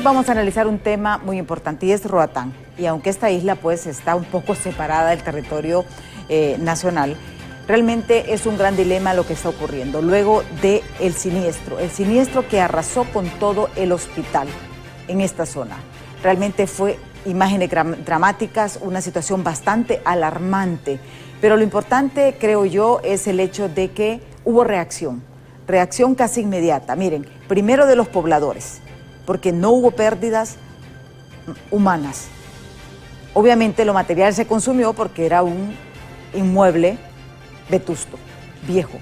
vamos a analizar un tema muy importante y es Roatán. Y aunque esta isla pues está un poco separada del territorio nacional, realmente es un gran dilema lo que está ocurriendo luego del siniestro que arrasó con todo el hospital en esta zona. Realmente fue imágenes dramáticas, una situación bastante alarmante, pero lo importante, creo yo, es el hecho de que hubo reacción casi inmediata. Miren, primero de los pobladores, porque no hubo pérdidas humanas. Obviamente lo material se consumió porque era un inmueble vetusto, viejo.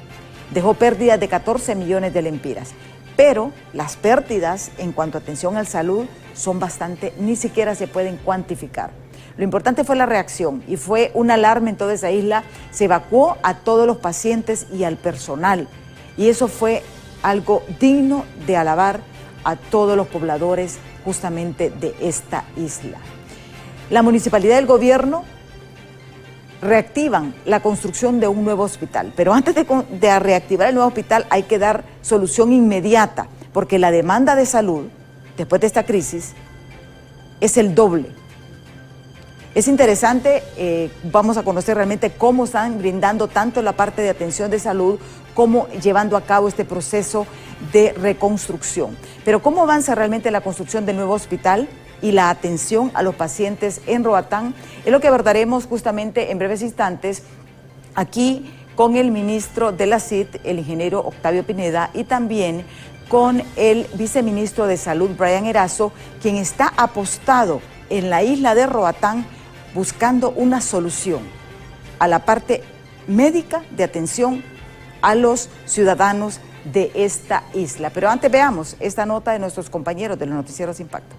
Dejó pérdidas de 14 millones de lempiras. Pero las pérdidas en cuanto a atención a la salud son bastante, ni siquiera se pueden cuantificar. Lo importante fue la reacción y fue una alarma en toda esa isla. Se evacuó a todos los pacientes y al personal. Y eso fue algo digno de alabar a todos los pobladores justamente de esta isla. La municipalidad y el gobierno reactivan la construcción de un nuevo hospital, pero antes de reactivar el nuevo hospital hay que dar solución inmediata, porque la demanda de salud, después de esta crisis, es el doble. Es interesante, vamos a conocer realmente cómo están brindando tanto la parte de atención de salud como llevando a cabo este proceso de reconstrucción. Pero ¿cómo avanza realmente la construcción del nuevo hospital y la atención a los pacientes en Roatán? Es lo que abordaremos justamente en breves instantes aquí con el ministro de la CIT, el ingeniero Octavio Pineda, y también con el viceministro de Salud, Brian Erazo, quien está apostado en la isla de Roatán buscando una solución a la parte médica de atención a los ciudadanos de esta isla. Pero antes veamos esta nota de nuestros compañeros de los Noticieros Impacto.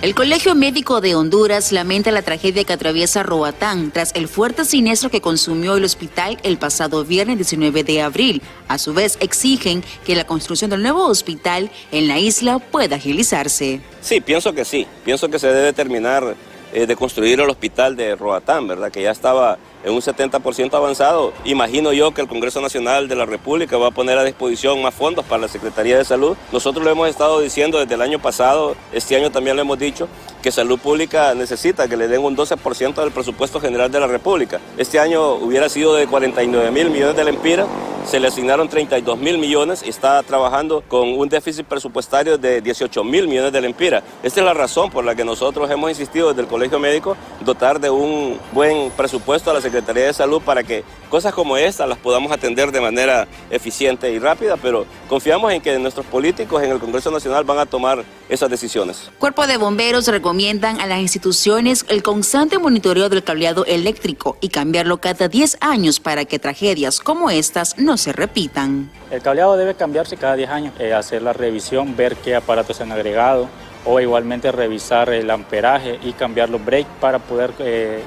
El Colegio Médico de Honduras lamenta la tragedia que atraviesa Roatán tras el fuerte siniestro que consumió el hospital el pasado viernes 19 de abril. A su vez, exigen que la construcción del nuevo hospital en la isla pueda agilizarse. Sí, pienso que sí. Pienso que se debe terminar de construir el hospital de Roatán, ¿verdad? Que ya estaba en un 70% avanzado. Imagino yo que el Congreso Nacional de la República va a poner a disposición más fondos para la Secretaría de Salud. Nosotros lo hemos estado diciendo desde el año pasado, este año también lo hemos dicho, que Salud Pública necesita que le den un 12% del presupuesto general de la República. Este año hubiera sido de 49.000 millones de lempiras, se le asignaron 32.000 millones y está trabajando con un déficit presupuestario de 18.000 millones de lempiras. Esta es la razón por la que nosotros hemos insistido desde el Colegio Médico dotar de un buen presupuesto a la Secretaría de Salud para que cosas como esta las podamos atender de manera eficiente y rápida, pero confiamos en que nuestros políticos en el Congreso Nacional van a tomar esas decisiones. Cuerpo de Bomberos recomiendan a las instituciones el constante monitoreo del cableado eléctrico y cambiarlo cada 10 años para que tragedias como estas no se repitan. El cableado debe cambiarse cada 10 años, hacer la revisión, ver qué aparatos se han agregado, o igualmente revisar el amperaje y cambiar los breaks para poder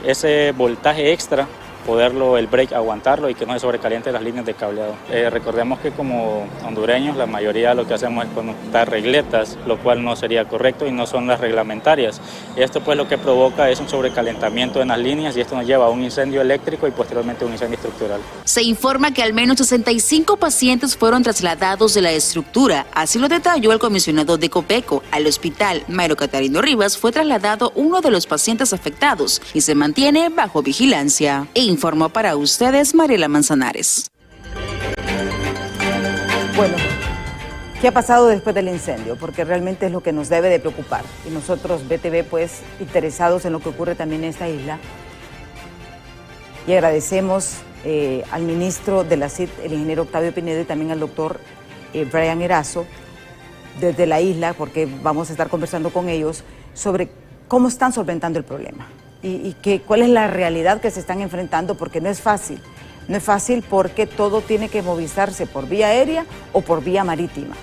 ese voltaje extra, el break aguantarlo y que no se sobrecaliente las líneas de cableado. Recordemos que como hondureños la mayoría lo que hacemos es conectar regletas, lo cual no sería correcto y no son las reglamentarias. Esto pues lo que provoca es un sobrecalentamiento en las líneas y esto nos lleva a un incendio eléctrico y posteriormente un incendio estructural. Se informa que al menos 65 pacientes fueron trasladados de la estructura, así lo detalló el comisionado de Copeco. Al hospital Mayro Catarino Rivas fue trasladado uno de los pacientes afectados y se mantiene bajo vigilancia. Informó para ustedes Mariela Manzanares. Bueno, ¿qué ha pasado después del incendio? Porque realmente es lo que nos debe de preocupar. Y nosotros, BTV, pues, interesados en lo que ocurre también en esta isla. Y agradecemos al ministro de la CIT, el ingeniero Octavio Pineda, y también al doctor Brian Erazo, desde la isla, porque vamos a estar conversando con ellos sobre cómo están solventando el problema. Y cuál es la realidad que se están enfrentando, porque no es fácil porque todo tiene que movilizarse por vía aérea o por vía marítima.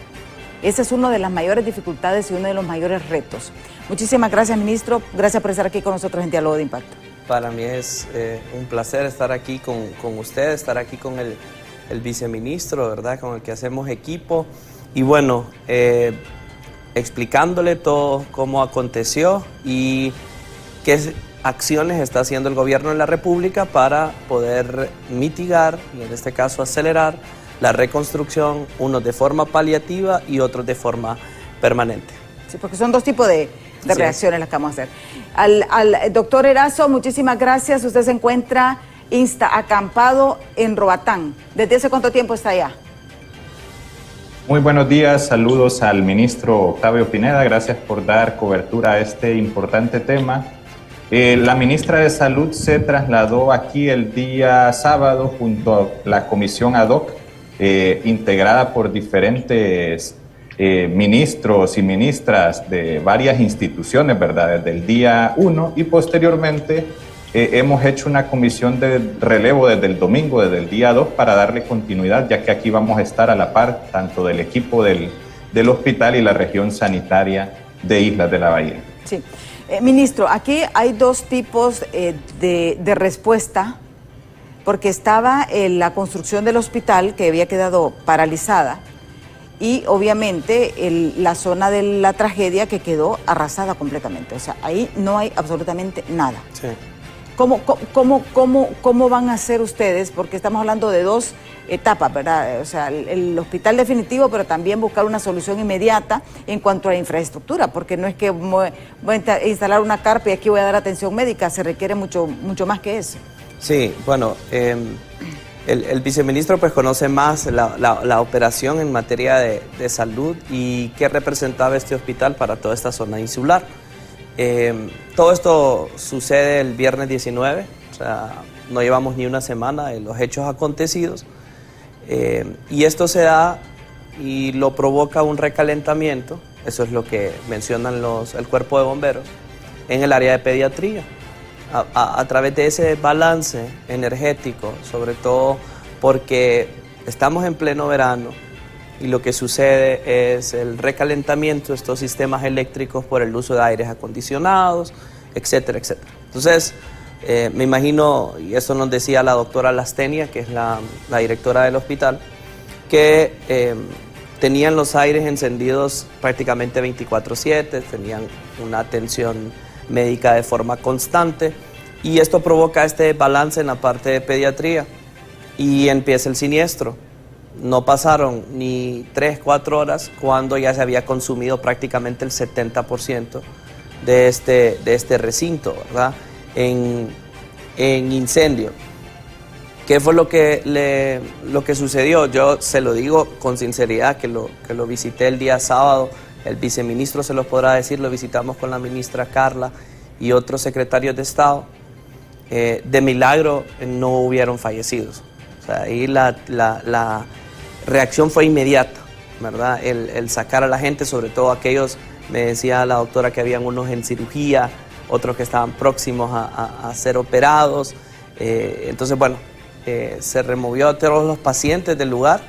Esa es una de las mayores dificultades y uno de los mayores retos. Muchísimas gracias, ministro, gracias por estar aquí con nosotros en Diálogo de Impacto. Para mí es un placer estar aquí con usted, estar aquí con el viceministro, ¿verdad?, con el que hacemos equipo, y bueno, explicándole todo cómo aconteció y qué acciones está haciendo el gobierno de la República para poder mitigar y en este caso acelerar la reconstrucción, unos de forma paliativa y otros de forma permanente. Sí, porque son dos tipos de reacciones las que vamos a hacer. Al doctor Erazo, muchísimas gracias. Usted se encuentra acampado en Roatán. ¿Desde hace cuánto tiempo está allá? Muy buenos días, saludos al ministro Octavio Pineda, gracias por dar cobertura a este importante tema. La ministra de Salud se trasladó aquí el día sábado junto a la comisión ad hoc, integrada por diferentes ministros y ministras de varias instituciones, ¿verdad? Desde el día 1 y posteriormente hemos hecho una comisión de relevo desde el domingo, desde el día 2, para darle continuidad, ya que aquí vamos a estar a la par tanto del equipo del hospital y la región sanitaria de Islas de la Bahía. Sí. Ministro, aquí hay dos tipos de respuesta, porque estaba la construcción del hospital que había quedado paralizada y obviamente la zona de la tragedia que quedó arrasada completamente. O sea, ahí no hay absolutamente nada. Sí. ¿Cómo van a hacer ustedes? Porque estamos hablando de dos etapas, ¿verdad? O sea, el hospital definitivo, pero también buscar una solución inmediata en cuanto a la infraestructura, porque no es que voy a instalar una carpa y aquí voy a dar atención médica, se requiere mucho más que eso. Sí, bueno, el viceministro pues conoce más la operación en materia de salud y qué representaba este hospital para toda esta zona insular. Todo esto sucede el viernes 19, o sea, no llevamos ni una semana de los hechos acontecidos, y esto se da y lo provoca un recalentamiento, eso es lo que mencionan el cuerpo de bomberos, en el área de pediatría, a través de ese balance energético, sobre todo porque estamos en pleno verano, y lo que sucede es el recalentamiento de estos sistemas eléctricos por el uso de aires acondicionados, etcétera, etcétera. Entonces, me imagino, y eso nos decía la doctora Lastenia, que es la directora del hospital, que tenían los aires encendidos prácticamente 24/7, tenían una atención médica de forma constante, y esto provoca este balance en la parte de pediatría, y empieza el siniestro. No pasaron ni 3-4 horas cuando ya se había consumido prácticamente el 70% de este recinto, ¿verdad? En incendio. ¿Qué fue lo que sucedió? Yo se lo digo con sinceridad, que lo visité el día sábado, el viceministro se los podrá decir, lo visitamos con la ministra Carla y otros secretarios de Estado. De milagro no hubieron fallecidos. O sea, ahí la reacción fue inmediata, ¿verdad? El sacar a la gente, sobre todo aquellos, me decía la doctora que habían unos en cirugía, otros que estaban próximos a ser operados. Entonces, bueno, se removió a todos los pacientes del lugar.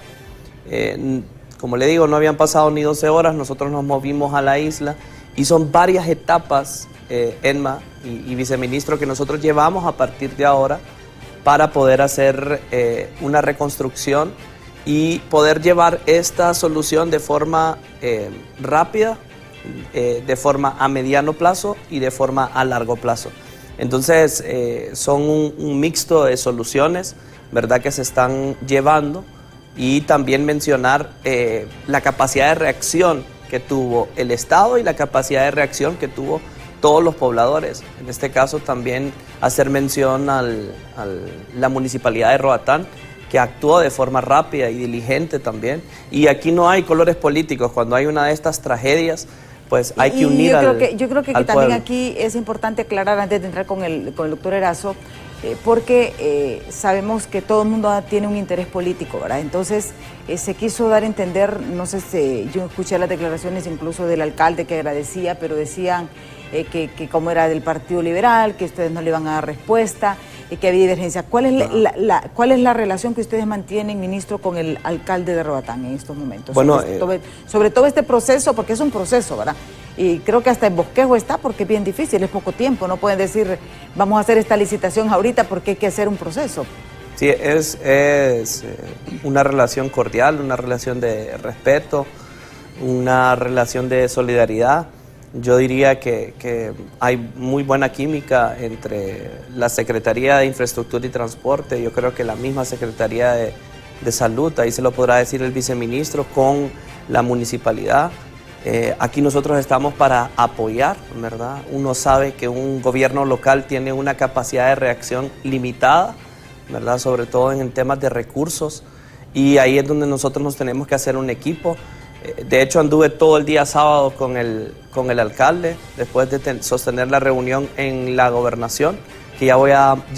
Como le digo, no habían pasado ni 12 horas, nosotros nos movimos a la isla y son varias etapas, Enma y viceministro, que nosotros llevamos a partir de ahora para poder hacer una reconstrucción y poder llevar esta solución de forma rápida, de forma a mediano plazo y de forma a largo plazo. Entonces, son un mixto de soluciones, ¿verdad?, que se están llevando, y también mencionar la capacidad de reacción que tuvo el Estado y la capacidad de reacción que tuvo todos los pobladores. En este caso también hacer mención a la Municipalidad de Roatán, que actuó de forma rápida y diligente también. Y aquí no hay colores políticos. Cuando hay una de estas tragedias, pues hay que unir yo creo que también pueblo. aquí es importante aclarar, antes de entrar con el doctor Erazo, porque sabemos que todo el mundo tiene un interés político, ¿verdad? Entonces se quiso dar a entender, no sé si yo escuché las declaraciones incluso del alcalde que agradecía, pero decían que como era del Partido Liberal, que ustedes no le iban a dar respuesta, que había divergencia. ¿Cuál es la relación que ustedes mantienen, ministro, con el alcalde de Roatán en estos momentos? Bueno, sobre todo este proceso, porque es un proceso, ¿verdad? Y creo que hasta en bosquejo está, porque es bien difícil, es poco tiempo, no pueden decir vamos a hacer esta licitación ahorita porque hay que hacer un proceso. Sí, es una relación cordial, una relación de respeto, una relación de solidaridad. Yo diría que hay muy buena química entre la Secretaría de Infraestructura y Transporte, yo creo que la misma Secretaría de salud, ahí se lo podrá decir el viceministro, con la municipalidad. Aquí nosotros estamos para apoyar, ¿verdad? Uno sabe que un gobierno local tiene una capacidad de reacción limitada, ¿verdad? Sobre todo en temas de recursos, y ahí es donde nosotros nos tenemos que hacer un equipo. De hecho, anduve todo el día sábado con el alcalde, después de sostener la reunión en la gobernación, que ya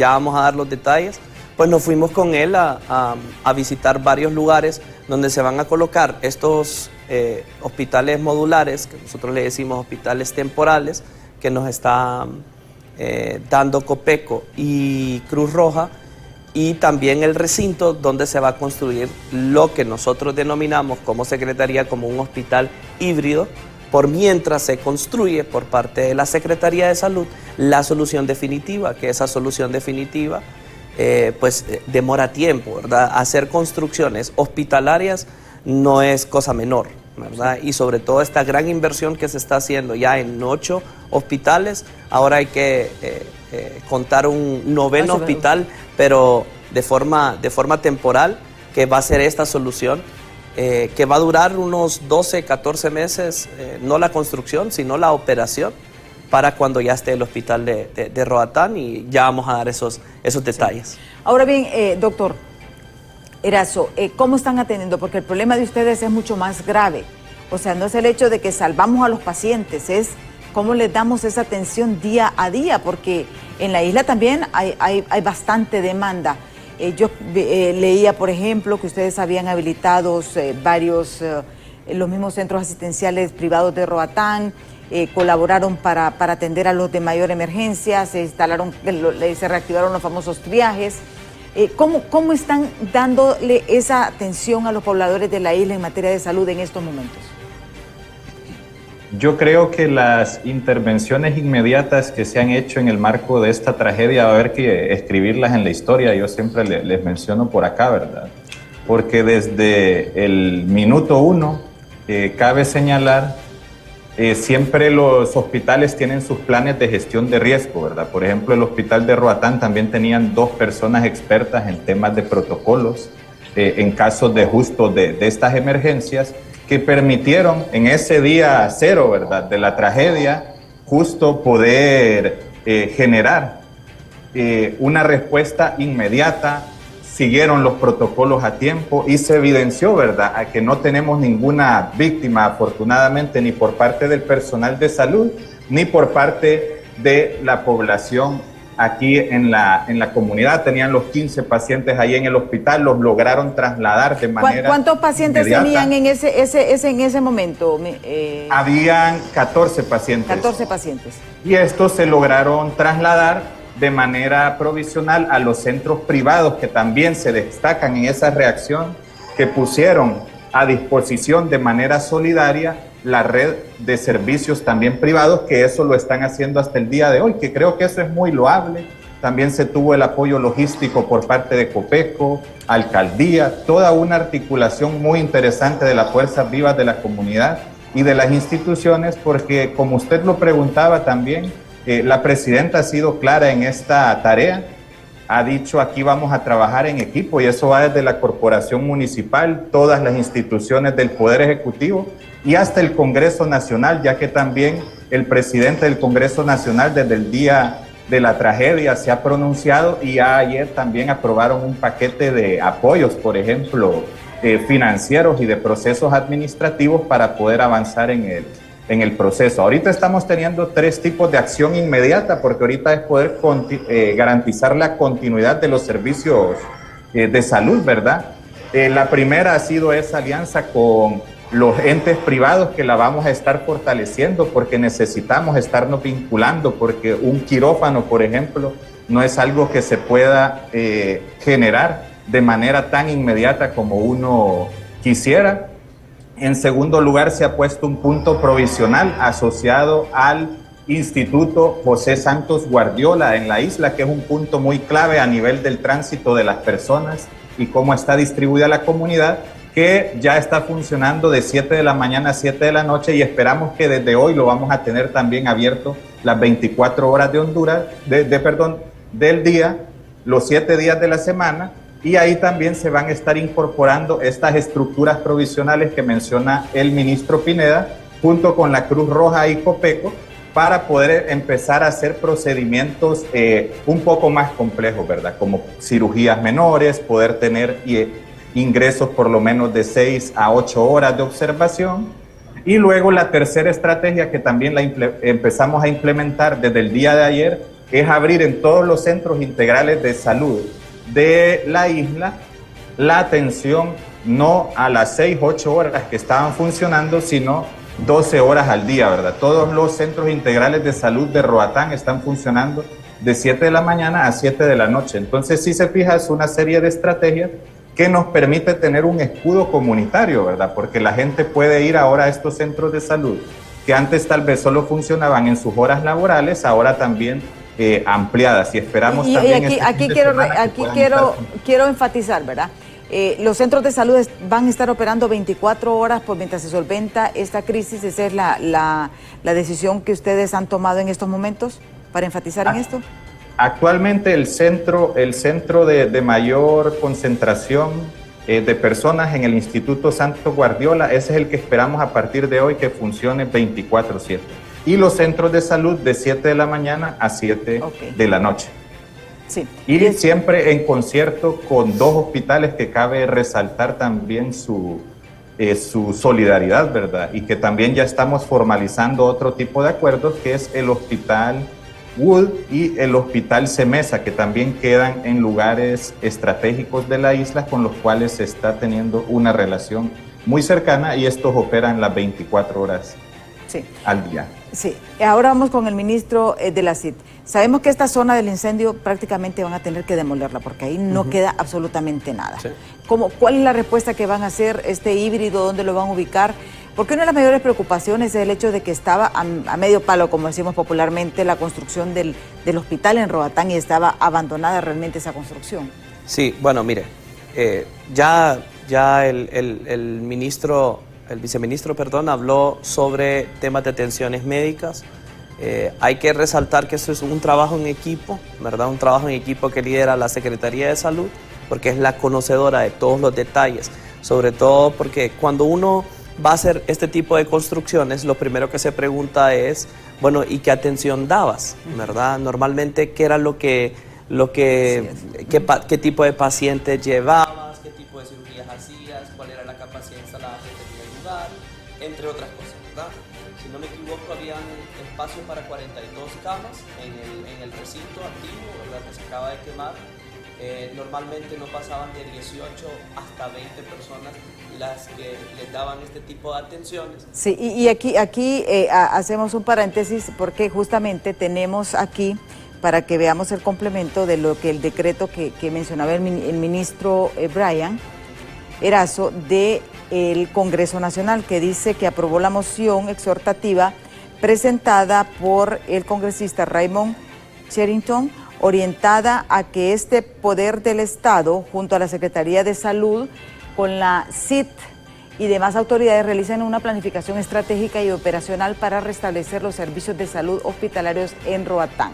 vamos a dar los detalles. Pues nos fuimos con él a visitar varios lugares donde se van a colocar estos hospitales modulares, que nosotros le decimos hospitales temporales, que nos está dando Copeco y Cruz Roja, y también el recinto donde se va a construir lo que nosotros denominamos como Secretaría como un hospital híbrido, por mientras se construye por parte de la Secretaría de Salud la solución definitiva, que esa solución definitiva pues demora tiempo, ¿verdad? Hacer construcciones hospitalarias no es cosa menor, ¿verdad? Y sobre todo esta gran inversión que se está haciendo ya en 8 hospitales, ahora hay que contar un 9º hospital, pero de forma temporal, que va a ser esta solución, que va a durar unos 12, 14 meses, no la construcción, sino la operación, para cuando ya esté el hospital de Roatán, y ya vamos a dar esos detalles. Sí. Ahora bien, doctor Erazo, ¿cómo están atendiendo? Porque el problema de ustedes es mucho más grave. O sea, no es el hecho de que salvamos a los pacientes, es cómo les damos esa atención día a día, porque en la isla también hay bastante demanda. Yo leía, por ejemplo, que ustedes habían habilitado varios, los mismos centros asistenciales privados de Roatán, colaboraron para atender a los de mayor emergencia, se reactivaron los famosos triajes. ¿Cómo están dándole esa atención a los pobladores de la isla en materia de salud en estos momentos? Yo creo que las intervenciones inmediatas que se han hecho en el marco de esta tragedia va a haber que escribirlas en la historia. Yo siempre les menciono por acá, ¿verdad? Porque desde el minuto 1 cabe señalar, siempre los hospitales tienen sus planes de gestión de riesgo, ¿verdad? Por ejemplo, el hospital de Roatán también tenían 2 personas expertas en temas de protocolos, en casos de estas emergencias, que permitieron en ese día cero, ¿verdad?, de la tragedia, justo poder generar una respuesta inmediata. Siguieron los protocolos a tiempo y se evidenció, ¿verdad?, a que no tenemos ninguna víctima, afortunadamente, ni por parte del personal de salud, ni por parte de la población aquí en la comunidad. Tenían los 15 pacientes ahí en el hospital, los lograron trasladar de manera ¿Cuántos pacientes inmediata tenían en ese momento? Habían 14 pacientes. 14 pacientes. Y estos se lograron trasladar de manera provisional a los centros privados, que también se destacan en esa reacción, que pusieron a disposición de manera solidaria la red de servicios también privados, que eso lo están haciendo hasta el día de hoy, que creo que eso es muy loable. También se tuvo el apoyo logístico por parte de Copeco, alcaldía, toda una articulación muy interesante de las fuerzas vivas de la comunidad y de las instituciones, porque como usted lo preguntaba también, la presidenta ha sido clara en esta tarea, ha dicho aquí vamos a trabajar en equipo, y eso va desde la corporación municipal, todas las instituciones del Poder Ejecutivo y hasta el Congreso Nacional, ya que también el presidente del Congreso Nacional desde el día de la tragedia se ha pronunciado, y ya ayer también aprobaron un paquete de apoyos, por ejemplo, financieros y de procesos administrativos para poder avanzar en el proceso. Ahorita estamos teniendo 3 tipos de acción inmediata, porque ahorita es poder garantizar la continuidad de los servicios de salud, ¿verdad? La primera ha sido esa alianza con los entes privados, que la vamos a estar fortaleciendo, porque necesitamos estarnos vinculando, porque un quirófano, por ejemplo, no es algo que se pueda generar de manera tan inmediata como uno quisiera. En segundo lugar, se ha puesto un punto provisional asociado al Instituto José Santos Guardiola en la isla, que es un punto muy clave a nivel del tránsito de las personas y cómo está distribuida la comunidad, que ya está funcionando de 7 de la mañana a 7 de la noche, y esperamos que desde hoy lo vamos a tener también abierto las 24 horas de Honduras, del día, los 7 días de la semana, y ahí también se van a estar incorporando estas estructuras provisionales que menciona el ministro Pineda, junto con la Cruz Roja y Copeco, para poder empezar a hacer procedimientos un poco más complejos, ¿verdad? Como cirugías menores, poder tener ingresos por lo menos de 6 a 8 horas de observación. Y luego la tercera estrategia que también empezamos a implementar desde el día de ayer es abrir en todos los centros integrales de salud de la isla la atención no a las 6, 8 horas que estaban funcionando, sino 12 horas al día, ¿verdad? Todos los centros integrales de salud de Roatán están funcionando de 7 de la mañana a 7 de la noche. Entonces, si se fija, es una serie de estrategias que nos permite tener un escudo comunitario, ¿verdad? Porque la gente puede ir ahora a estos centros de salud que antes tal vez solo funcionaban en sus horas laborales, ahora también ampliadas. Y esperamos también... Aquí quiero enfatizar, ¿verdad? Los centros de salud van a estar operando 24 horas por mientras se solventa esta crisis. ¿Esa es la decisión que ustedes han tomado en estos momentos para enfatizar en esto? Actualmente el centro de mayor concentración de personas en el Instituto Santo Guardiola, ese es el que esperamos a partir de hoy que funcione 24/7. Y los centros de salud de 7 de la mañana a 7 de la noche. Sí. Y siempre en concierto con 2 hospitales que cabe resaltar también su solidaridad, ¿verdad? Y que también ya estamos formalizando otro tipo de acuerdos, que es el Hospital Wood y el Hospital Semesa, que también quedan en lugares estratégicos de la isla con los cuales se está teniendo una relación muy cercana, y estos operan las 24 horas al día. Sí, ahora vamos con el ministro de la CIT. Sabemos que esta zona del incendio prácticamente van a tener que demolerla porque ahí no queda absolutamente nada. Sí. ¿Cuál es la respuesta que van a hacer este híbrido? ¿Dónde lo van a ubicar? Porque una de las mayores preocupaciones es el hecho de que estaba a medio palo, como decimos popularmente, la construcción del hospital en Roatán, y estaba abandonada realmente esa construcción. Sí, bueno, mire, ya el viceministro, habló sobre temas de atenciones médicas. Hay que resaltar que esto es un trabajo en equipo, ¿verdad? Un trabajo en equipo que lidera la Secretaría de Salud, porque es la conocedora de todos los detalles, sobre todo porque cuando uno va a hacer este tipo de construcciones, lo primero que se pregunta es, bueno, ¿y qué atención dabas? ¿Verdad? Normalmente, ¿qué era qué tipo de pacientes llevabas? ¿Qué tipo de cirugías hacías? ¿Cuál era la capacidad instalada que tenía el lugar? Entre otras cosas, ¿verdad? Si no me equivoco, habían espacio para 42 camas en el recinto antiguo, ¿verdad? Que se acaba de quemar. Normalmente no pasaban de 18 hasta 20 personas las que les daban este tipo de atenciones. Sí, y aquí hacemos un paréntesis porque justamente tenemos aquí, para que veamos el complemento de lo que el decreto que mencionaba el ministro Brian Erazo del Congreso Nacional, que dice que aprobó la moción exhortativa presentada por el congresista Raymond Sherrington, orientada a que este poder del Estado, junto a la Secretaría de Salud, con la CIT y demás autoridades, realicen una planificación estratégica y operacional para restablecer los servicios de salud hospitalarios en Roatán.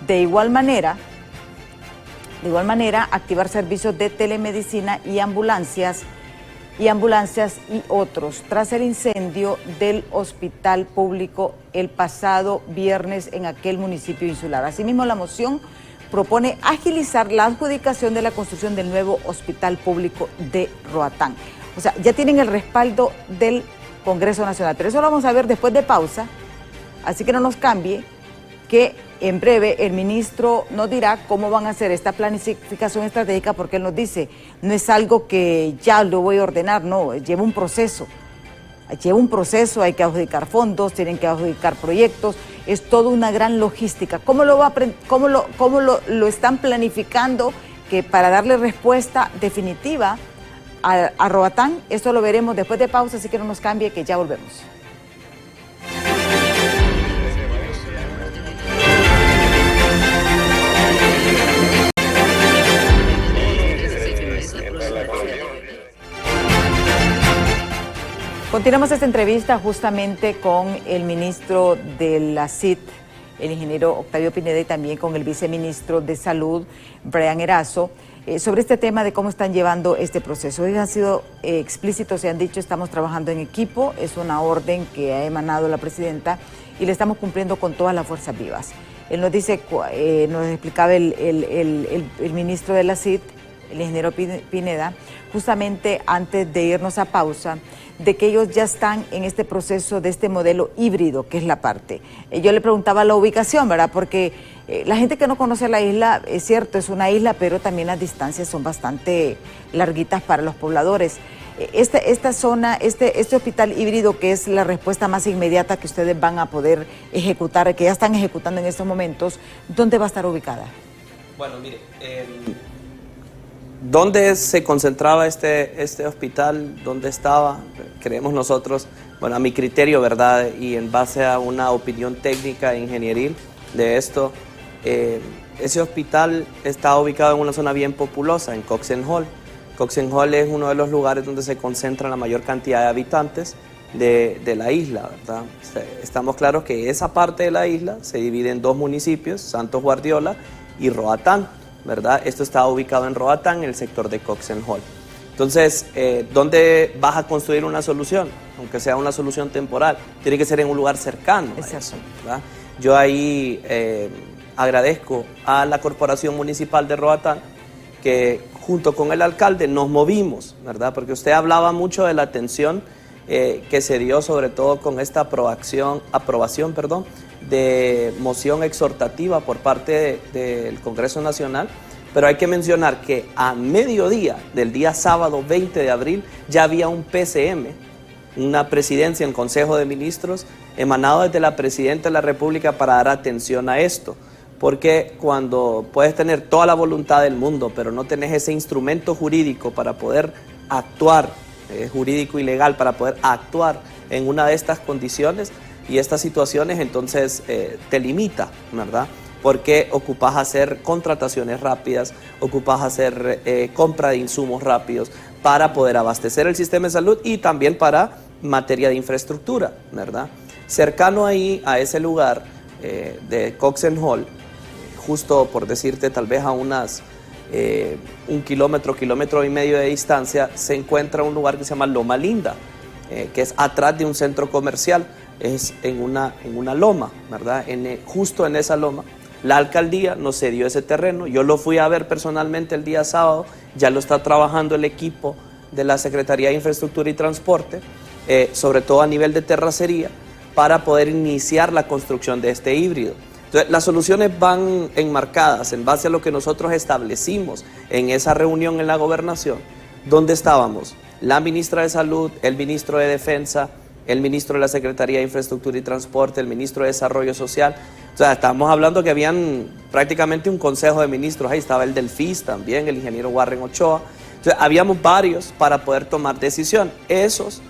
De igual manera, activar servicios de telemedicina y ambulancias y otros, tras el incendio del hospital público el pasado viernes en aquel municipio insular. Asimismo, la moción propone agilizar la adjudicación de la construcción del nuevo hospital público de Roatán. O sea, ya tienen el respaldo del Congreso Nacional, pero eso lo vamos a ver después de pausa, así que no nos cambie, que en breve el ministro nos dirá cómo van a hacer esta planificación estratégica, porque él nos dice, no es algo que ya lo voy a ordenar, no, lleva un proceso, hay que adjudicar fondos, tienen que adjudicar proyectos, es toda una gran logística. ¿Cómo lo están planificando que para darle respuesta definitiva a Roatán? Esto lo veremos después de pausa, así que no nos cambie, que ya volvemos. Continuamos esta entrevista justamente con el ministro de la CIT, el ingeniero Octavio Pineda, y también con el viceministro de Salud, Brian Erazo. sobre este tema de cómo están llevando este proceso. Ellos han sido explícitos y han dicho estamos trabajando en equipo, es una orden que ha emanado la presidenta y le estamos cumpliendo con todas las fuerzas vivas. Él nos dice, nos explicaba el ministro de la CID, el ingeniero Pineda, justamente antes de irnos a pausa, de que ellos ya están en este proceso de este modelo híbrido, que es la parte. Yo le preguntaba la ubicación, ¿verdad? Porque la gente que no conoce la isla, es cierto, es una isla, pero también las distancias son bastante larguitas para los pobladores. Esta zona, este hospital híbrido, que es la respuesta más inmediata que ustedes van a poder ejecutar, que ya están ejecutando en estos momentos, ¿dónde va a estar ubicada? Bueno, mire, ¿dónde se concentraba este hospital? ¿Dónde estaba? Creemos nosotros, bueno, a mi criterio, ¿verdad? Y en base a una opinión técnica e ingenieril de esto, ese hospital está ubicado en una zona bien populosa, en Cox and Hall. Cox and Hall es uno de los lugares donde se concentra la mayor cantidad de habitantes de la isla, ¿verdad? Estamos claros que esa parte de la isla se divide en dos municipios, Santos Guardiola y Roatán, ¿verdad? Esto está ubicado en Roatán, en el sector de Cox and Hall. Entonces, ¿dónde vas a construir una solución? Aunque sea una solución temporal, tiene que ser en un lugar cercano a eso, ¿verdad? Yo ahí agradezco a la Corporación Municipal de Roatán que junto con el alcalde nos movimos, ¿verdad? Porque usted hablaba mucho de la atención que se dio sobre todo con esta aprobación, de moción exhortativa por parte del Congreso Nacional, pero hay que mencionar que a mediodía del día sábado 20 de abril ya había un PCM, una presidencia en Consejo de Ministros emanado desde la Presidenta de la República para dar atención a esto. Porque cuando puedes tener toda la voluntad del mundo, pero no tenés ese instrumento jurídico para poder actuar, jurídico y legal, para poder actuar en una de estas condiciones y estas situaciones, entonces te limita, ¿verdad? Porque ocupas hacer contrataciones rápidas, ocupas hacer compra de insumos rápidos para poder abastecer el sistema de salud y también para materia de infraestructura, ¿verdad? Cercano ahí a ese lugar de Cox and Hall, justo por decirte tal vez a unas 1 kilómetro, kilómetro y medio de distancia, se encuentra un lugar que se llama Loma Linda, que es atrás de un centro comercial, es en una loma, ¿verdad? Justo en esa loma, la alcaldía nos cedió ese terreno, yo lo fui a ver personalmente el día sábado, ya lo está trabajando el equipo de la Secretaría de Infraestructura y Transporte, sobre todo a nivel de terracería, para poder iniciar la construcción de este híbrido. Entonces, las soluciones van enmarcadas en base a lo que nosotros establecimos en esa reunión en la gobernación, donde estábamos la ministra de Salud, el ministro de Defensa, el ministro de la Secretaría de Infraestructura y Transporte, el ministro de Desarrollo Social. O sea, estábamos hablando que habían prácticamente un consejo de ministros, ahí estaba el del FIS también, el ingeniero Warren Ochoa. Entonces, habíamos varios para poder tomar decisión. Esos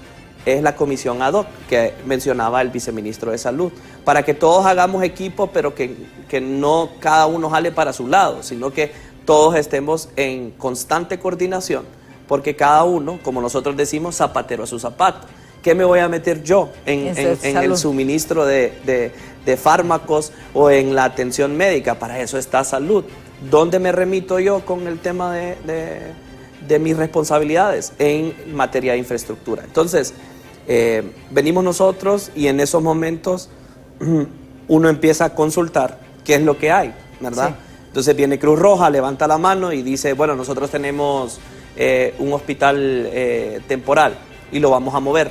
es la comisión ad hoc que mencionaba el viceministro de Salud, para que todos hagamos equipo, pero que no cada uno jale para su lado, sino que todos estemos en constante coordinación, porque cada uno, como nosotros decimos, zapatero a su zapato. ¿Qué me voy a meter yo en el suministro de fármacos o en la atención médica? Para eso está salud. ¿Dónde me remito yo con el tema de mis responsabilidades en materia de infraestructura? Entonces, venimos nosotros y en esos momentos uno empieza a consultar qué es lo que hay, ¿verdad? Sí. Entonces viene Cruz Roja, levanta la mano y dice, bueno, nosotros tenemos un hospital temporal y lo vamos a mover.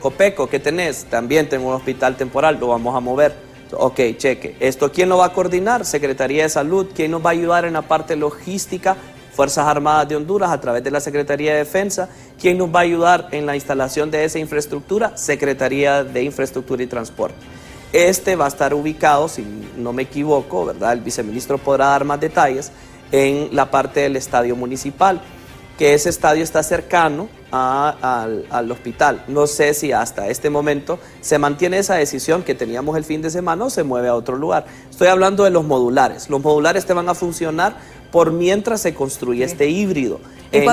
Copeco, ¿qué tenés? También tengo un hospital temporal, lo vamos a mover. Ok, cheque. ¿Esto quién lo va a coordinar? Secretaría de Salud. ¿Quién nos va a ayudar en la parte logística? Fuerzas Armadas de Honduras a través de la Secretaría de Defensa. ¿Quién nos va a ayudar en la instalación de esa infraestructura? Secretaría de Infraestructura y Transporte. Este va a estar ubicado, si no me equivoco, ¿verdad? El viceministro podrá dar más detalles, en la parte del estadio municipal, que ese estadio está cercano al hospital. No sé si hasta este momento se mantiene esa decisión que teníamos el fin de semana o se mueve a otro lugar. Estoy hablando de los modulares. Los modulares te van a funcionar por mientras se construye este híbrido. ¿En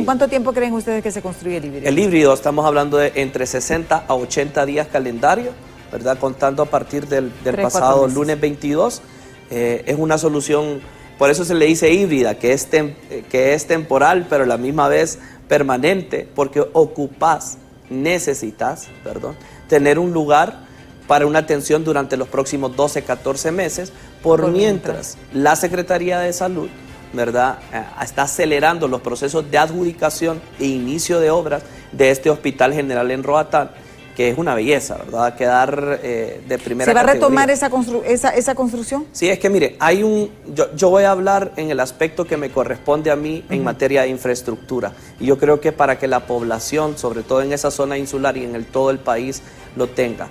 cuánto tiempo creen ustedes que se construye el híbrido? El híbrido, estamos hablando de entre 60 a 80 días calendario, ¿verdad? Contando a partir del pasado lunes 22. Es una solución por eso se le dice híbrida, que es temporal, pero a la misma vez permanente, porque necesitas tener un lugar para una atención durante los próximos 12, 14 meses, por mientras la Secretaría de Salud, ¿verdad?, está acelerando los procesos de adjudicación e inicio de obras de este Hospital General en Roatán, que es una belleza, ¿verdad?, va a quedar de primera categoría. ¿Se va a retomar esa construcción? Sí, es que mire, yo voy a hablar en el aspecto que me corresponde a mí en materia de infraestructura. Y yo creo que para que la población, sobre todo en esa zona insular y en todo el país, lo tenga.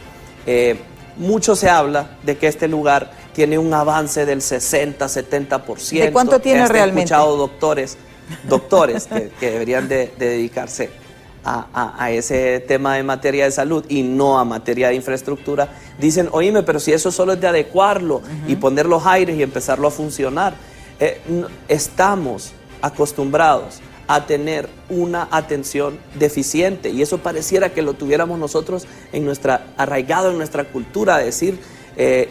Mucho se habla de que este lugar tiene un avance del 60, 70%. ¿De cuánto tiene realmente? He escuchado doctores que deberían de dedicarse a ese tema de materia de salud y no a materia de infraestructura. Dicen, oíme, pero si eso solo es de adecuarlo y poner los aires y empezarlo a funcionar. Estamos acostumbrados a tener una atención deficiente y eso pareciera que lo tuviéramos nosotros arraigado en nuestra cultura, decir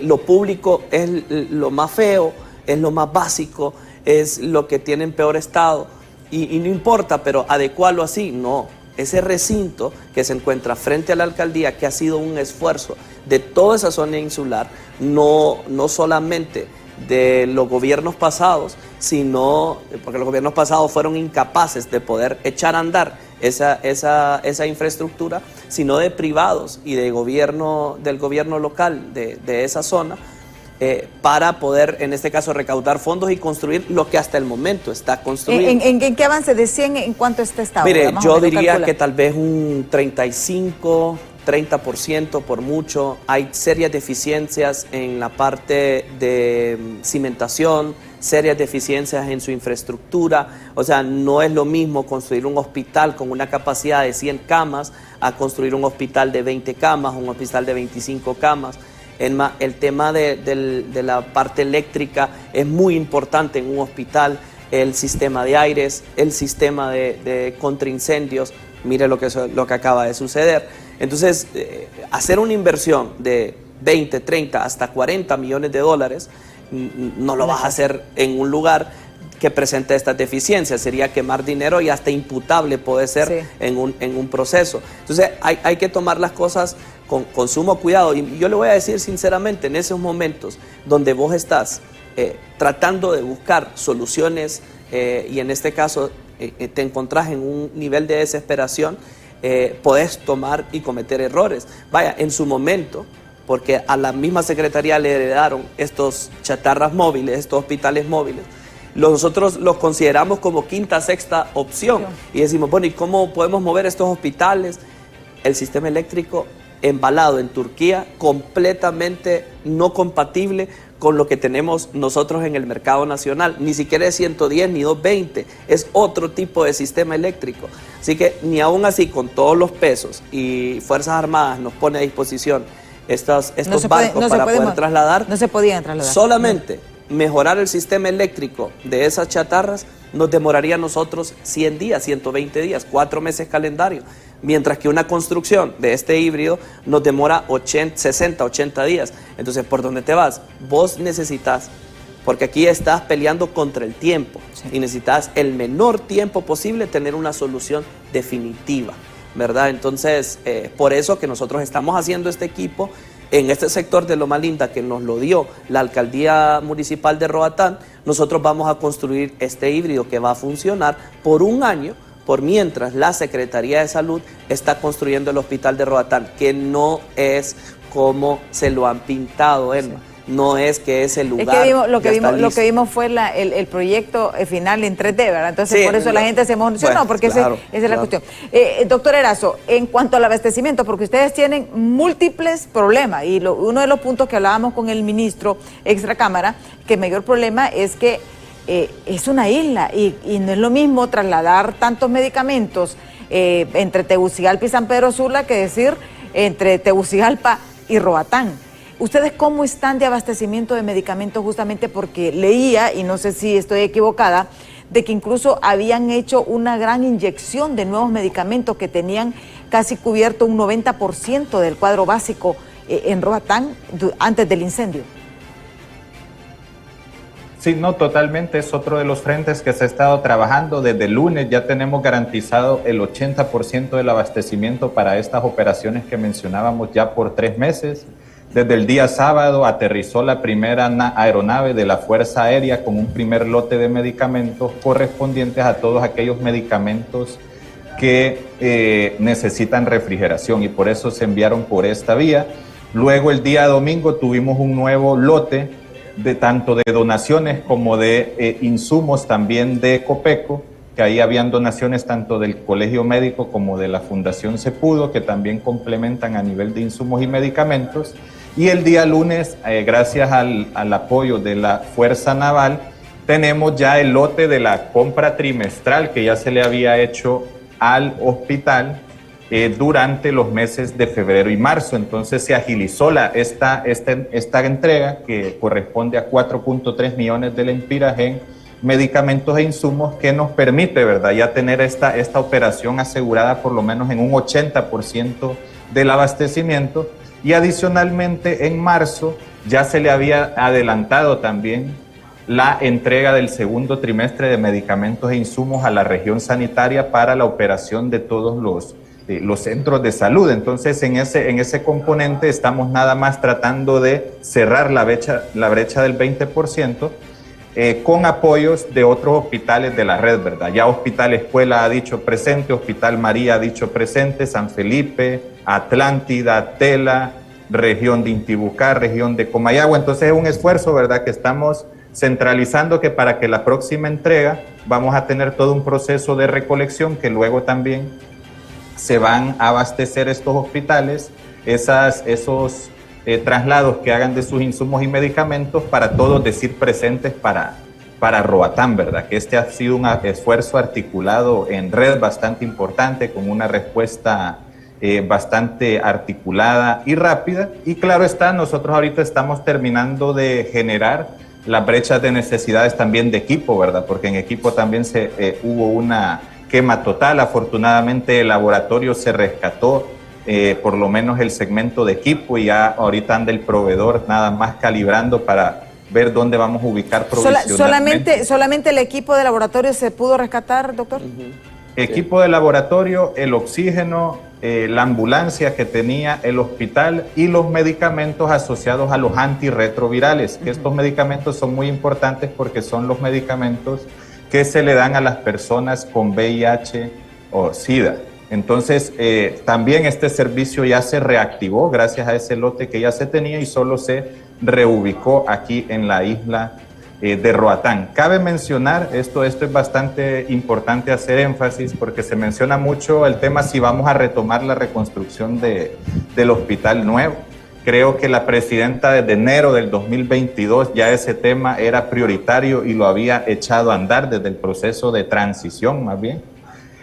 lo público es lo más feo, es lo más básico, es lo que tiene en peor estado y no importa, pero adecuarlo así, no. Ese recinto que se encuentra frente a la alcaldía, que ha sido un esfuerzo de toda esa zona insular, no solamente de los gobiernos pasados, sino porque los gobiernos pasados fueron incapaces de poder echar a andar esa infraestructura, sino de privados y del gobierno local de esa zona, para poder, en este caso, recaudar fondos y construir lo que hasta el momento está construido. ¿En qué avance de 100 en cuánto está estado? Mire, yo diría que tal vez un 30% por mucho. Hay serias deficiencias en la parte de cimentación, serias deficiencias en su infraestructura. O sea, no es lo mismo construir un hospital con una capacidad de 100 camas a construir un hospital de 20 camas, un hospital de 25 camas. El tema de la parte eléctrica es muy importante en un hospital, el sistema de aires, el sistema de contraincendios. Mire lo que acaba de suceder. Entonces, hacer una inversión de 20, 30, hasta 40 millones de dólares, no lo vas a hacer en un lugar que presenta estas deficiencias. Sería quemar dinero y hasta imputable puede ser en un proceso. Entonces, hay que tomar las cosas con sumo cuidado. Y yo le voy a decir sinceramente, en esos momentos donde vos estás tratando de buscar soluciones y en este caso te encontrás en un nivel de desesperación, podés tomar y cometer errores. Vaya, en su momento, porque a la misma Secretaría le heredaron estos chatarras móviles, estos hospitales móviles, nosotros los consideramos como quinta, sexta opción. Y decimos, bueno, ¿y cómo podemos mover estos hospitales? El sistema eléctrico embalado en Turquía, completamente no compatible con lo que tenemos nosotros en el mercado nacional. Ni siquiera es 110 ni 220, es otro tipo de sistema eléctrico. Así que ni aún así, con todos los pesos y Fuerzas Armadas nos pone a disposición estos barcos para poder trasladar. No se podían trasladar. Solamente mejorar el sistema eléctrico de esas chatarras nos demoraría a nosotros 100 días, 120 días, 4 meses calendario. Mientras que una construcción de este híbrido nos demora 60, 80 días. Entonces, ¿por dónde te vas? Vos necesitas, porque aquí estás peleando contra el tiempo, y necesitas el menor tiempo posible tener una solución definitiva, ¿verdad? Entonces, por eso que nosotros estamos haciendo este equipo en este sector de Loma Linda, que nos lo dio la Alcaldía Municipal de Roatán. Nosotros vamos a construir este híbrido que va a funcionar por un año, por mientras la Secretaría de Salud está construyendo el hospital de Roatán, que no es como se lo han pintado, Emma. No es que ese lugar. Es que lo que vimos fue el proyecto final en 3D, ¿verdad? Entonces, por eso la gente se emocionó, porque esa es la cuestión. Doctor Erazo, en cuanto al abastecimiento, porque ustedes tienen múltiples problemas, y uno de los puntos que hablábamos con el ministro extracámara, que el mayor problema es que es una isla y no es lo mismo trasladar tantos medicamentos entre Tegucigalpa y San Pedro Sula que decir entre Tegucigalpa y Roatán. ¿Ustedes cómo están de abastecimiento de medicamentos? Justamente porque leía, y no sé si estoy equivocada, de que incluso habían hecho una gran inyección de nuevos medicamentos que tenían casi cubierto un 90% del cuadro básico en Roatán antes del incendio. Sí, no, totalmente, es otro de los frentes que se ha estado trabajando. Desde el lunes ya tenemos garantizado el 80% del abastecimiento para estas operaciones que mencionábamos ya por 3 meses. Desde el día sábado aterrizó la primera aeronave de la Fuerza Aérea con un primer lote de medicamentos correspondientes a todos aquellos medicamentos que necesitan refrigeración, y por eso se enviaron por esta vía. Luego el día domingo tuvimos un nuevo lote de tanto de donaciones como de insumos también de Copeco, que ahí habían donaciones tanto del Colegio Médico como de la Fundación Cepudo, que también complementan a nivel de insumos y medicamentos. Y el día lunes, gracias al apoyo de la Fuerza Naval, tenemos ya el lote de la compra trimestral que ya se le había hecho al hospital durante los meses de febrero y marzo. Entonces se agilizó esta entrega, que corresponde a 4.3 millones de lempiras en medicamentos e insumos, que nos permite, ¿verdad?, ya tener esta operación asegurada por lo menos en un 80% del abastecimiento. Y adicionalmente en marzo ya se le había adelantado también la entrega del segundo trimestre de medicamentos e insumos a la región sanitaria para la operación de todos los centros de salud. Entonces en ese componente estamos nada más tratando de cerrar la brecha del 20%, con apoyos de otros hospitales de la red, ¿verdad? Ya Hospital Escuela ha dicho presente, Hospital María ha dicho presente, San Felipe, Atlántida, Tela, región de Intibucá, región de Comayagua. Entonces es un esfuerzo, ¿verdad?, que estamos centralizando, que para que la próxima entrega vamos a tener todo un proceso de recolección, que luego también se van a abastecer estos hospitales, esos traslados que hagan de sus insumos y medicamentos, para todos decir presentes para Roatán, ¿verdad? Que este ha sido un esfuerzo articulado en red bastante importante, con una respuesta bastante articulada y rápida. Y claro está, nosotros ahorita estamos terminando de generar las brechas de necesidades también de equipo, ¿verdad? Porque en equipo también hubo una quema total. Afortunadamente el laboratorio se rescató, por lo menos el segmento de equipo, y ya ahorita anda el proveedor nada más calibrando para ver dónde vamos a ubicar provisionalmente. ¿Solamente el equipo de laboratorio se pudo rescatar, doctor? Equipo de laboratorio, el oxígeno, la ambulancia que tenía el hospital y los medicamentos asociados a los antirretrovirales. Estos medicamentos son muy importantes porque son los medicamentos que se le dan a las personas con VIH o SIDA. Entonces, también este servicio ya se reactivó gracias a ese lote que ya se tenía y solo se reubicó aquí en la isla de Roatán. Cabe mencionar, esto es bastante importante hacer énfasis, porque se menciona mucho el tema si vamos a retomar la reconstrucción del hospital nuevo. Creo que la presidenta desde enero del 2022 ya ese tema era prioritario y lo había echado a andar desde el proceso de transición, más bien,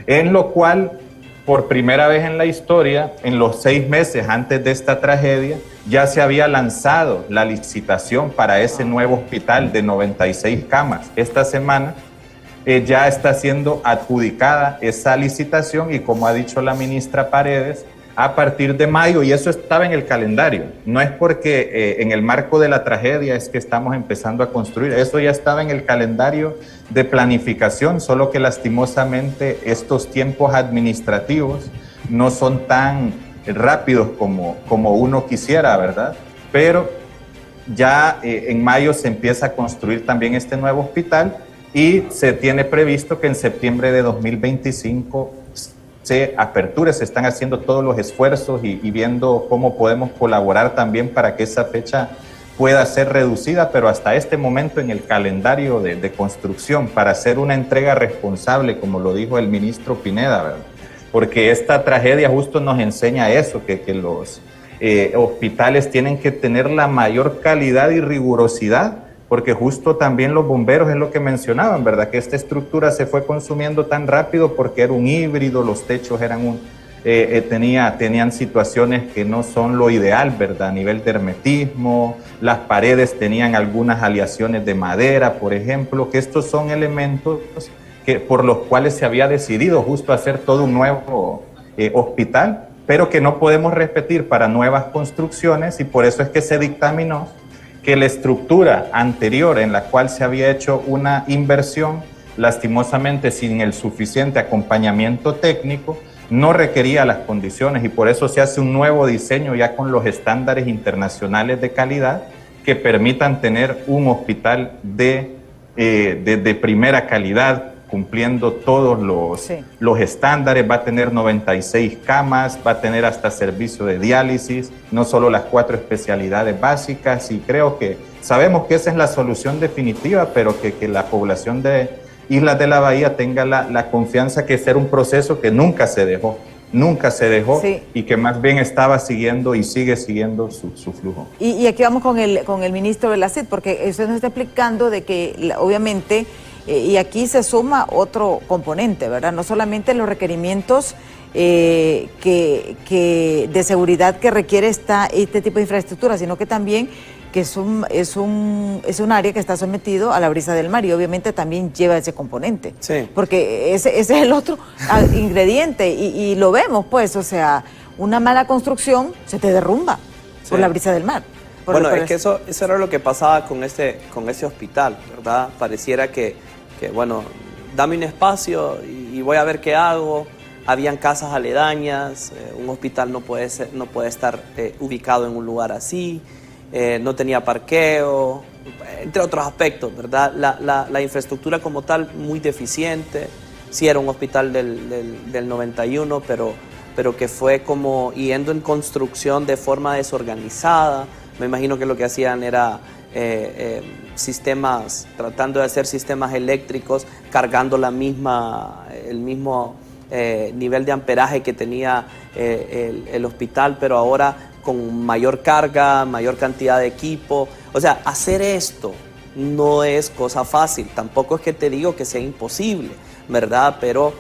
en lo cual, por primera vez en la historia, en los 6 meses antes de esta tragedia, ya se había lanzado la licitación para ese nuevo hospital de 96 camas. Esta semana ya está siendo adjudicada esa licitación, y como ha dicho la ministra Paredes, a partir de mayo, y eso estaba en el calendario. No es porque en el marco de la tragedia es que estamos empezando a construir, eso ya estaba en el calendario de planificación, solo que lastimosamente estos tiempos administrativos no son tan rápidos como uno quisiera, ¿verdad? Pero ya en mayo se empieza a construir también este nuevo hospital, y se tiene previsto que en septiembre de 2025 se están haciendo todos los esfuerzos y viendo cómo podemos colaborar también para que esa fecha pueda ser reducida, pero hasta este momento en el calendario de construcción, para hacer una entrega responsable, como lo dijo el ministro Pineda, ¿verdad? Porque esta tragedia justo nos enseña eso, que los hospitales tienen que tener la mayor calidad y rigurosidad, porque justo también los bomberos es lo que mencionaban, ¿verdad? Que esta estructura se fue consumiendo tan rápido porque era un híbrido, los techos eran tenían situaciones que no son lo ideal, ¿verdad? A nivel de hermetismo, las paredes tenían algunas aleaciones de madera, por ejemplo, que estos son elementos por los cuales se había decidido justo hacer todo un nuevo hospital, pero que no podemos repetir para nuevas construcciones, y por eso es que se dictaminó que la estructura anterior en la cual se había hecho una inversión, lastimosamente sin el suficiente acompañamiento técnico, no requería las condiciones, y por eso se hace un nuevo diseño ya con los estándares internacionales de calidad que permitan tener un hospital de primera calidad, cumpliendo todos los estándares. Va a tener 96 camas, va a tener hasta servicio de diálisis, no solo las 4 especialidades básicas, y creo que sabemos que esa es la solución definitiva, pero que la población de Islas de la Bahía tenga la confianza que ser un proceso que nunca se dejó, sí, y que más bien estaba siguiendo y sigue siguiendo su flujo. Y aquí vamos con el ministro de la CID, porque usted nos está explicando de que obviamente, y aquí se suma otro componente, ¿verdad? No solamente los requerimientos de seguridad que requiere este tipo de infraestructura, sino que también que es un área que está sometido a la brisa del mar, y obviamente también lleva ese componente. Sí. Porque ese es el otro ingrediente, y lo vemos, pues, o sea, una mala construcción se te derrumba por la brisa del mar. Bueno, es que eso era lo que pasaba con ese hospital, ¿verdad? Pareciera que bueno, dame un espacio y voy a ver qué hago. Habían casas aledañas, un hospital no puede estar ubicado en un lugar así, no tenía parqueo, entre otros aspectos, ¿verdad? La infraestructura como tal muy deficiente. Sí era un hospital del 91, pero que fue como yendo en construcción de forma desorganizada. Me imagino que lo que hacían era tratando de hacer sistemas eléctricos, cargando el mismo nivel de amperaje que tenía el hospital, pero ahora con mayor carga, mayor cantidad de equipo. O sea, hacer esto no es cosa fácil. Tampoco es que te digo que sea imposible, ¿verdad? Pero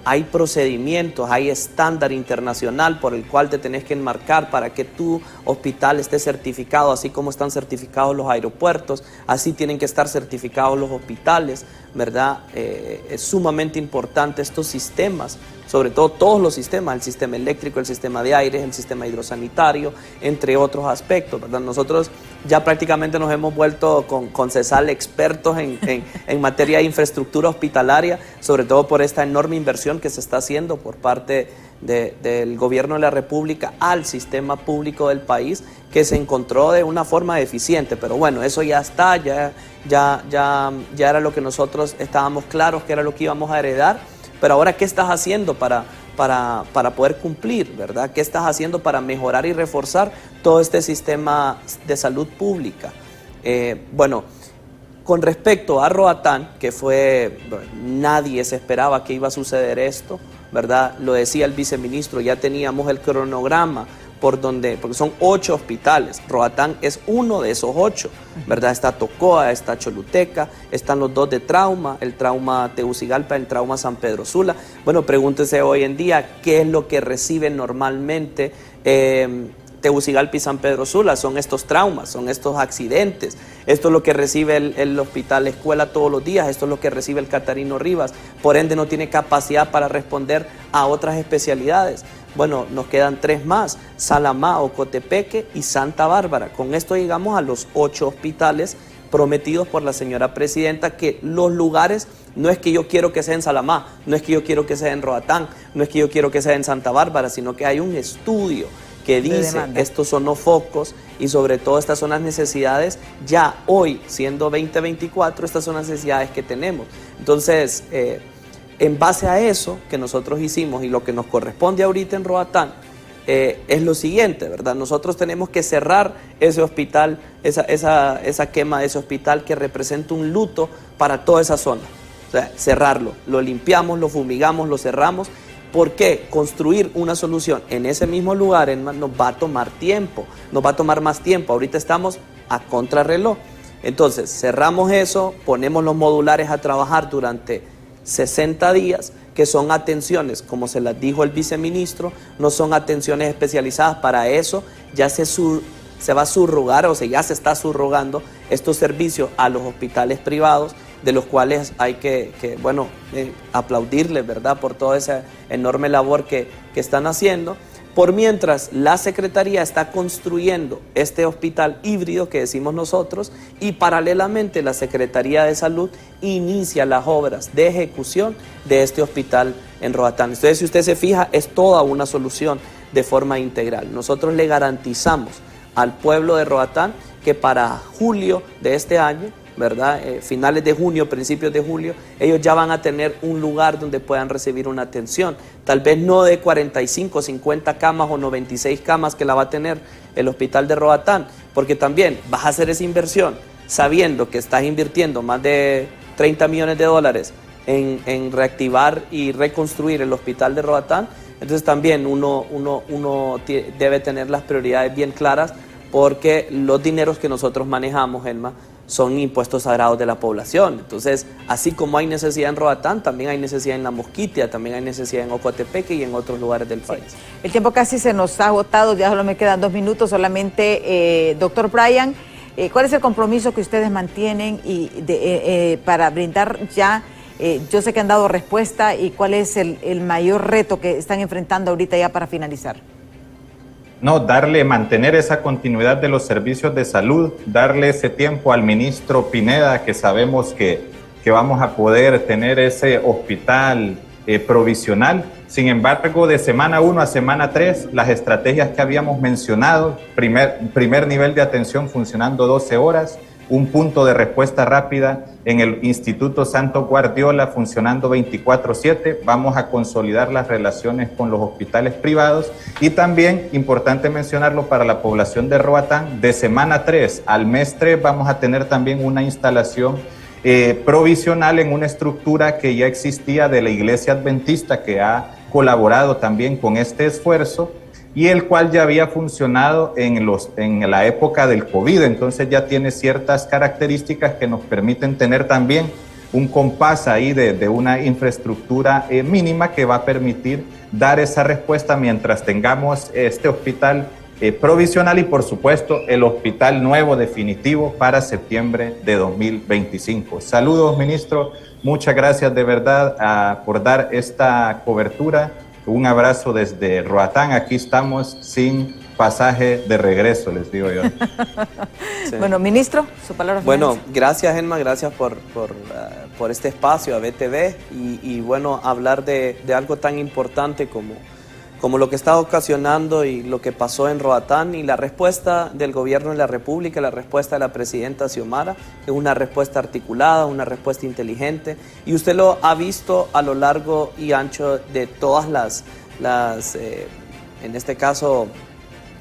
hay procedimientos, hay estándar internacional por el cual te tenés que enmarcar para que tu hospital esté certificado, así como están certificados los aeropuertos, así tienen que estar certificados los hospitales, ¿verdad? Es sumamente importante estos sistemas, sobre todo todos los sistemas, el sistema eléctrico, el sistema de aire, el sistema hidrosanitario, entre otros aspectos, ¿verdad? Nosotros ya prácticamente nos hemos vuelto con CESAL expertos en materia de infraestructura hospitalaria, sobre todo por esta enorme inversión que se está haciendo por parte del gobierno de la República al sistema público del país, que se encontró de una forma eficiente. Pero bueno, eso ya está, ya era lo que nosotros estábamos claros que era lo que íbamos a heredar. Pero ahora, ¿qué estás haciendo para poder cumplir, ¿verdad? ¿Qué estás haciendo para mejorar y reforzar todo este sistema de salud pública? Bueno, con respecto a Roatán, nadie se esperaba que iba a suceder esto, ¿verdad? Lo decía el viceministro, ya teníamos el cronograma porque son 8 hospitales. Roatán es uno de esos 8, ¿verdad? Está Tocoa, está Choluteca, están los 2 de trauma, el trauma Tegucigalpa, el trauma San Pedro Sula. Bueno, pregúntese hoy en día qué es lo que reciben normalmente Tegucigalpa y San Pedro Sula. Son estos traumas, son estos accidentes. Esto es lo que recibe el Hospital Escuela todos los días, esto es lo que recibe el Catarino Rivas. Por ende, no tiene capacidad para responder a otras especialidades. Bueno, nos quedan 3 más, Salamá, Ocotepeque y Santa Bárbara. Con esto llegamos a los 8 hospitales prometidos por la señora presidenta, que los lugares no es que yo quiero que sea en Salamá, no es que yo quiero que sea en Roatán, no es que yo quiero que sea en Santa Bárbara, sino que hay un estudio que dice estos son los focos y sobre todo estas son las necesidades ya hoy, siendo 2024, estas son las necesidades que tenemos. Entonces, en base a eso que nosotros hicimos y lo que nos corresponde ahorita en Roatán, es lo siguiente, ¿verdad? Nosotros tenemos que cerrar ese hospital, esa quema de ese hospital que representa un luto para toda esa zona. O sea, cerrarlo, lo limpiamos, lo fumigamos, lo cerramos. ¿Por qué? Construir una solución en ese mismo lugar nos va a tomar tiempo, nos va a tomar más tiempo. Ahorita estamos a contrarreloj. Entonces, cerramos eso, ponemos los modulares a trabajar durante 60 días, que son atenciones, como se las dijo el viceministro, no son atenciones especializadas. Para eso ya se va a subrogar, o sea, ya se está subrogando estos servicios a los hospitales privados, de los cuales hay que aplaudirles, ¿verdad?, por toda esa enorme labor que están haciendo. Por mientras, la Secretaría está construyendo este hospital híbrido que decimos nosotros y paralelamente la Secretaría de Salud inicia las obras de ejecución de este hospital en Roatán. Entonces, si usted se fija, es toda una solución de forma integral. Nosotros le garantizamos al pueblo de Roatán que para julio de este año, ¿verdad? Finales de junio, principios de julio, ellos ya van a tener un lugar donde puedan recibir una atención, tal vez no de 45, 50 camas o 96 camas que la va a tener el hospital de Roatán, porque también vas a hacer esa inversión sabiendo que estás invirtiendo más de 30 millones de dólares en reactivar y reconstruir el hospital de Roatán. Entonces también uno debe tener las prioridades bien claras, porque los dineros que nosotros manejamos, Elma, son impuestos sagrados de la población. Entonces, así como hay necesidad en Roatán, también hay necesidad en La Mosquitia, también hay necesidad en Ocotepeque y en otros lugares del país. Sí. El tiempo casi se nos ha agotado, ya solo me quedan 2 minutos solamente. Doctor Bryan, ¿cuál es el compromiso que ustedes mantienen para brindar ya? Yo sé que han dado respuesta, y ¿cuál es el mayor reto que están enfrentando ahorita ya para finalizar? No, mantener esa continuidad de los servicios de salud, darle ese tiempo al ministro Pineda, que sabemos que vamos a poder tener ese hospital provisional. Sin embargo, de semana 1 a semana 3, las estrategias que habíamos mencionado, primer nivel de atención funcionando 12 horas, un punto de respuesta rápida en el Instituto Santo Guardiola funcionando 24/7. Vamos a consolidar las relaciones con los hospitales privados, y también, importante mencionarlo para la población de Roatán, de semana 3 al mes 3 vamos a tener también una instalación provisional en una estructura que ya existía de la Iglesia Adventista, que ha colaborado también con este esfuerzo, y el cual ya había funcionado en la época del COVID. Entonces ya tiene ciertas características que nos permiten tener también un compás ahí de una infraestructura mínima que va a permitir dar esa respuesta mientras tengamos este hospital provisional y, por supuesto, el hospital nuevo definitivo para septiembre de 2025. Saludos, ministro. Muchas gracias de verdad por dar esta cobertura. Un abrazo desde Roatán. Aquí estamos sin pasaje de regreso, les digo yo. Sí. Bueno, ministro, su palabra final. Bueno, gracias, Elma, gracias por este espacio a BTV y bueno, hablar de algo tan importante como lo que está ocasionando y lo que pasó en Roatán, y la respuesta del gobierno de la República, la respuesta de la presidenta Xiomara, es una respuesta articulada, una respuesta inteligente, y usted lo ha visto a lo largo y ancho de todas en este caso,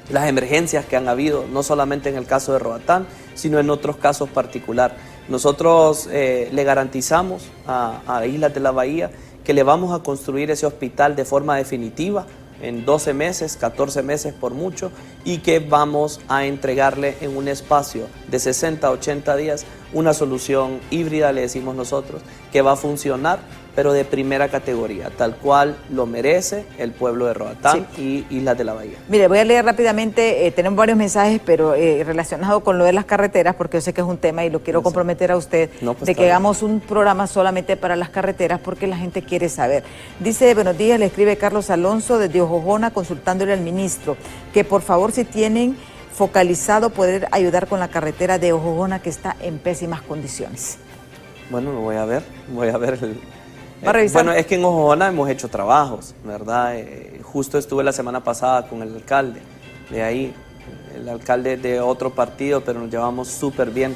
las emergencias que han habido, no solamente en el caso de Roatán, sino en otros casos particular. Nosotros le garantizamos a Islas de la Bahía que le vamos a construir ese hospital de forma definitiva en 12 meses, 14 meses por mucho, y que vamos a entregarle en un espacio de 60 a 80 días una solución híbrida, le decimos nosotros, que va a funcionar, pero de primera categoría, tal cual lo merece el pueblo de Roatán y Islas de la Bahía. Mire, voy a leer rápidamente, tenemos varios mensajes, pero relacionado con lo de las carreteras, porque yo sé que es un tema y lo quiero comprometer a usted, de que hagamos un programa solamente para las carreteras, porque la gente quiere saber. Dice, buenos días, le escribe Carlos Alonso desde Ojojona, consultándole al ministro, que por favor, si tienen focalizado, poder ayudar con la carretera de Ojojona, que está en pésimas condiciones. Bueno, voy a ver revisar. Bueno, es que en Ojojona hemos hecho trabajos, ¿verdad? Justo estuve la semana pasada con el alcalde de ahí, el alcalde de otro partido, pero nos llevamos súper bien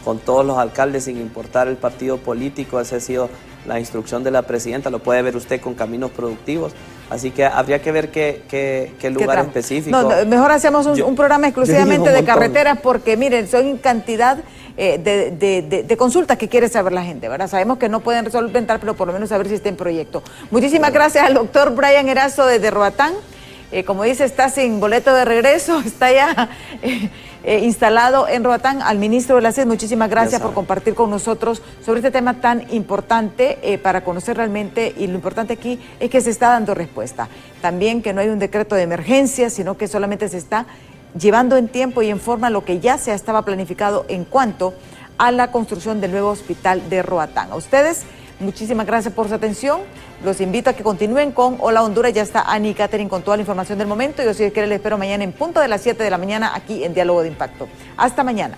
con todos los alcaldes, sin importar el partido político. Esa ha sido la instrucción de la presidenta, lo puede ver usted con Caminos Productivos. Así que habría que ver qué lugar específico. No, mejor hacemos un programa exclusivamente de carreteras, porque miren, son cantidad de consultas que quiere saber la gente, ¿verdad? Sabemos que no pueden solventar, pero por lo menos saber si está en proyecto. Muchísimas gracias al doctor Bryan Erazo desde Roatán. Como dice, está sin boleto de regreso, está ya instalado en Roatán. Al ministro de la CID, muchísimas gracias por compartir con nosotros sobre este tema tan importante para conocer realmente, y lo importante aquí es que se está dando respuesta. También que no hay un decreto de emergencia, sino que solamente se está llevando en tiempo y en forma lo que ya se estaba planificado en cuanto a la construcción del nuevo hospital de Roatán. A ustedes, Muchísimas gracias por su atención. Los invito a que continúen con Hola Honduras. Ya está Annie Catherine con toda la información del momento. Yo, si Dios quiere, les espero mañana en punto de las 7 de la mañana aquí en Diálogo de Impacto. Hasta mañana.